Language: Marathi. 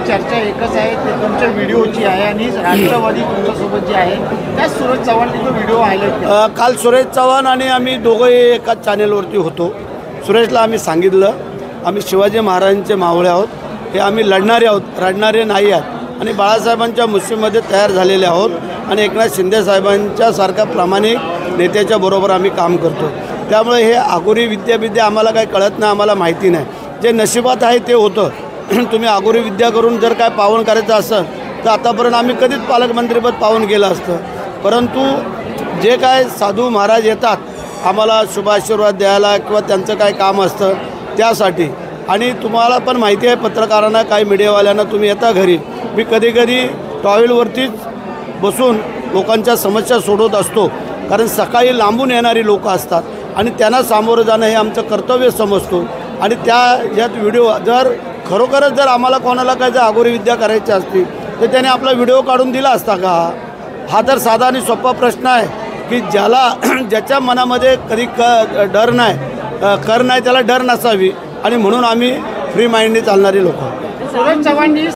चर्चा एकच आहे ते तुमच्या व्हिडिओची आहे आणि राष्ट्रवादी तुमच्यासोबत जे आहे त्या सुरेश चव्हाणने तो व्हिडिओ हायलाईट केला। काल सुरेश चव्हाण आणि आम्ही दोघंही एकाच चॅनेलवरती होतो। सुरेशला आम्ही सांगितलं आम्ही शिवाजी महाराजांचे मावळे आहोत, हे आम्ही लढणारे आहोत, रडणारे नाही आहोत आणि बाळासाहेबांच्या मुश्कीमध्ये तयार झालेले आहोत आणि एकनाथ शिंदे साहेबांच्या सारख्या प्रामाणिक नेत्याच्या बरोबर आम्ही काम करतो। त्यामुळे हे आगोरी विद्या आम्हाला काही कळत नाही, आम्हाला माहिती नाही। जे नशिबात आहे ते होतं। तुम्ही आगोरी विद्या करून जर काय पावन करायचं असेल तर आतापर्यंत आम्ही कधीच पालकमंत्रीपद पावन केलं असतं, परंतु जे काय साधू महाराज येतात आम्हाला शुभाशीर्वाद द्यायला किंवा त्यांचं काय काम असतं त्यासाठी। आणि तुम्हाला पण माहिती आहे पत्रकारांना काही मीडियावाल्यांना तुम्ही येता घरी, मी कधीकधी टॉयलवरतीच बसून लोकांच्या समस्या सोडवत असतो, कारण सकाळी लांबून येणारी लोक असतात आणि त्यांना सामोरं जाणं हे आमचं कर्तव्य समजतो। आणि त्या यात व्हिडिओ जर खरोखरच जर आम्हाला कोणाला काय जर आगोरी विद्या करायची असती तर त्याने आपला व्हिडिओ काढून दिला असता का? हा तर साधा आणि सोपा प्रश्न आहे की ज्याच्या मनामध्ये कधी डर नाही कर नाही त्याला डर नसावी आणि म्हणून आम्ही फ्री माइंडने चालणारी लोक। सुरेश चव्हाणनी